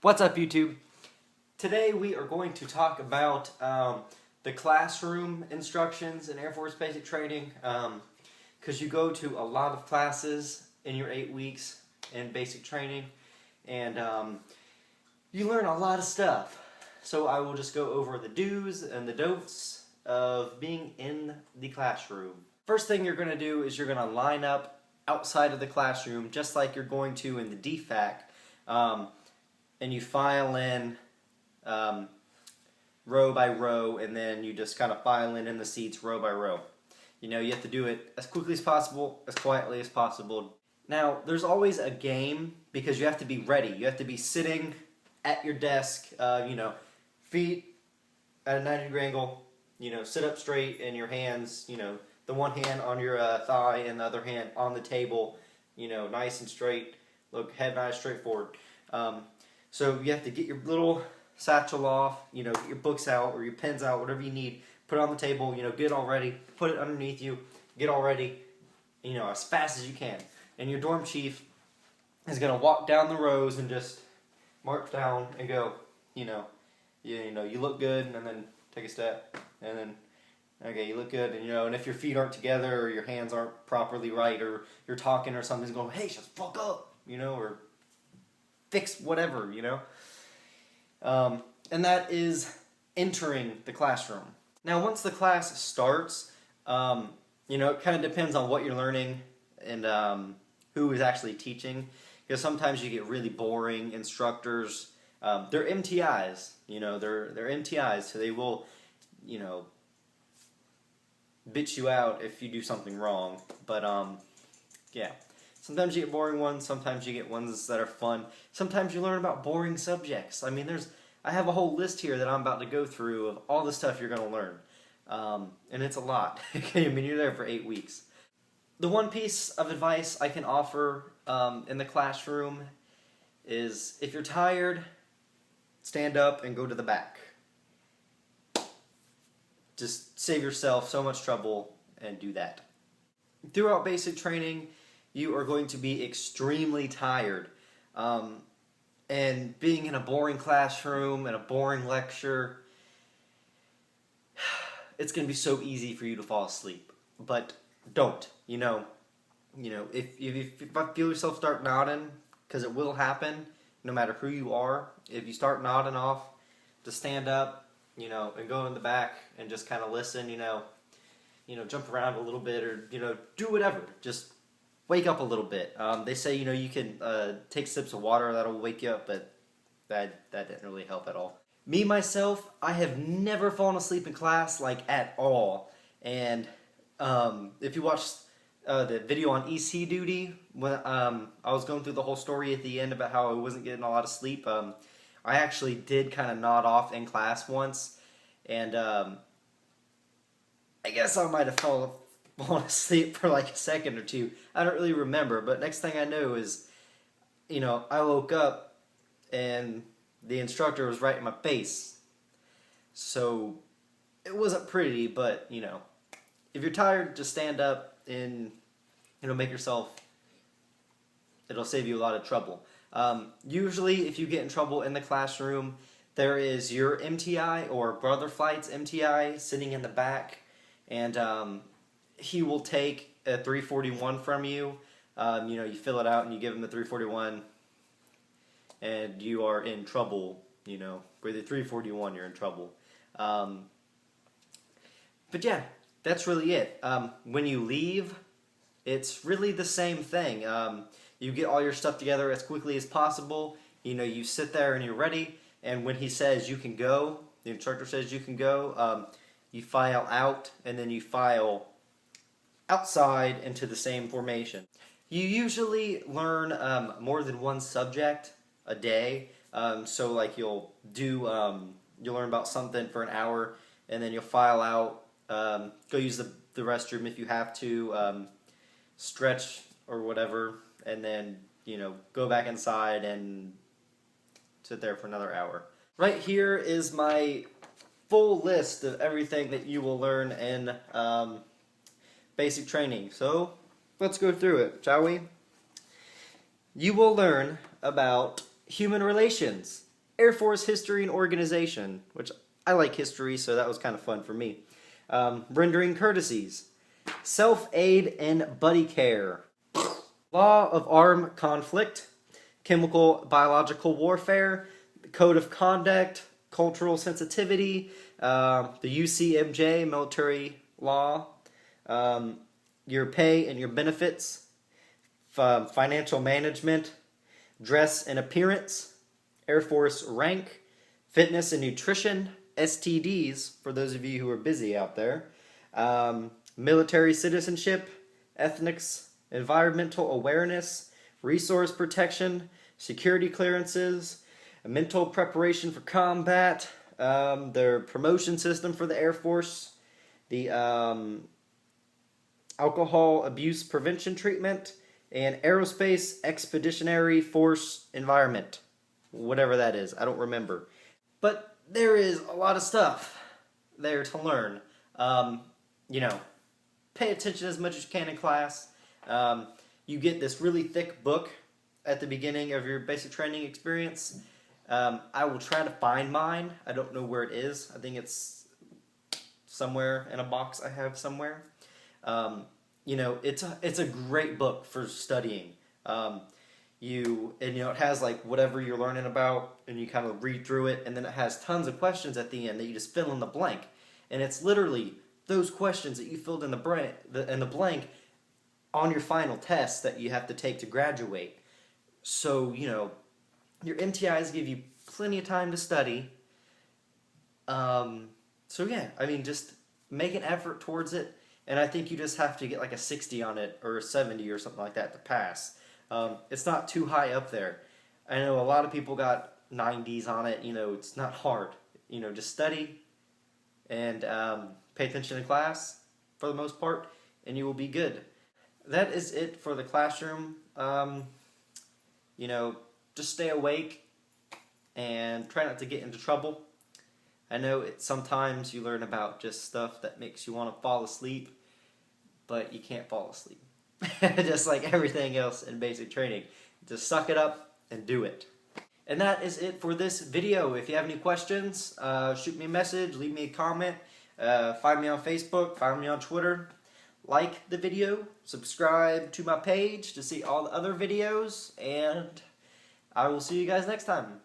What's up, YouTube? Today we are going to talk about the classroom instructions in Air Force basic training, because you go to a lot of classes in your 8 weeks in basic training, and you learn a lot of stuff. So I will just go over the do's and the don'ts of being in the classroom. First thing you're going to do is you're going to line up outside of the classroom just like you're going to in the DFAC. And you file in row by row, and then you just kind of file in the seats row by row. You know, you have to do it as quickly as possible, as quietly as possible. Now, there's always a game because you have to be ready. You have to be sitting at your desk, feet at a 90-degree angle, sit up straight, and your hands, the one hand on your thigh and the other hand on the table, nice and straight, look head and eyes straight forward. So you have to get your little satchel off, get your books out or your pens out, whatever you need, put it on the table, get it all ready, put it underneath you, get all ready, as fast as you can. And your dorm chief is going to walk down the rows and just march down and go, you look good, and then take a step, and then, okay, you look good, and if your feet aren't together or your hands aren't properly right or you're talking or something's going, hey, shut the fuck up, or fix whatever, and that is entering the classroom. Now, once the class starts, it kind of depends on what you're learning and who is actually teaching, because sometimes you get really boring instructors. They're MTIs, they're MTIs, so they will, bitch you out if you do something wrong, but yeah. Sometimes you get boring ones, sometimes you get ones that are fun. Sometimes you learn about boring subjects. I have a whole list here that I'm about to go through of all the stuff you're going to learn. And it's a lot. You're there for 8 weeks. The one piece of advice I can offer in the classroom is if you're tired, stand up and go to the back. Just save yourself so much trouble and do that. Throughout basic training, you are going to be extremely tired. And being in a boring classroom and a boring lecture, it's going to be so easy for you to fall asleep. But don't. If you feel yourself start nodding, because it will happen, no matter who you are, if you start nodding off, just stand up, and go in the back and just kind of listen, jump around a little bit or, do whatever. Just wake up a little bit. They say, you can take sips of water, that'll wake you up, but that didn't really help at all. Me, myself, I have never fallen asleep in class, at all. And if you watch the video on EC duty, when I was going through the whole story at the end about how I wasn't getting a lot of sleep, I actually did kind of nod off in class once, and I guess I might have fallen asleep for a second or two. I don't really remember, but next thing I know is, I woke up and the instructor was right in my face. So it wasn't pretty, but if you're tired, just stand up and make yourself, it'll save you a lot of trouble. Usually if you get in trouble in the classroom, there is your MTI or Brother Flight's MTI sitting in the back, and he will take a 341 from you. You fill it out and you give him the 341, and you are in trouble. With the 341, you're in trouble. But yeah, that's really it. When you leave, it's really the same thing. You get all your stuff together as quickly as possible. You sit there and you're ready. And when he says you can go, the instructor says you can go, you file out, and then you file outside into the same formation. You usually learn more than one subject a day. So you'll learn about something for an hour, and then you'll file out, go use the restroom if you have to, stretch or whatever, and then go back inside and sit there for another hour. Right here is my full list of everything that you will learn in basic training. So let's go through it, shall we? You will learn about human relations. Air Force history and organization, which I like history, so that was kind of fun for me. Rendering courtesies. Self-aid and buddy care. Law of armed conflict. Chemical biological warfare. Code of conduct. Cultural sensitivity. The UCMJ, military law. Your pay and your benefits. Financial management. Dress and appearance. Air Force rank. Fitness and nutrition. STDs, for those of you who are busy out there. Military citizenship. Ethnics. Environmental awareness. Resource protection. Security clearances. Mental preparation for combat. Their promotion system for the Air Force. The alcohol abuse prevention treatment. And aerospace expeditionary force environment. Whatever that is. I don't remember. But there is a lot of stuff there to learn. You know, pay attention as much as you can in class. You get this really thick book at the beginning of your basic training experience. I will try to find mine. I don't know where it is. I think it's somewhere in a box I have somewhere. You know, it's a great book for studying. It has like whatever you're learning about, and you kind of read through it, and then it has tons of questions at the end that you just fill in the blank, and it's literally those questions that you filled in the blank on your final test that you have to take to graduate. So you know, your MTIs give you plenty of time to study. So yeah, I mean, just make an effort towards it, and I think you just have to get like a 60 on it or a 70 or something like that to pass. It's not too high up there. I know a lot of people got 90s on it. You know, it's not hard. You know, just study and pay attention in class for the most part, and you will be good. That is it for the classroom. You know, just stay awake and try not to get into trouble. I know sometimes you learn about just stuff that makes you want to fall asleep, but you can't fall asleep. Just like everything else in basic training. Just suck it up and do it. And that is it for this video. If you have any questions, shoot me a message, leave me a comment, find me on Facebook, find me on Twitter. Like the video, subscribe to my page to see all the other videos, and I will see you guys next time.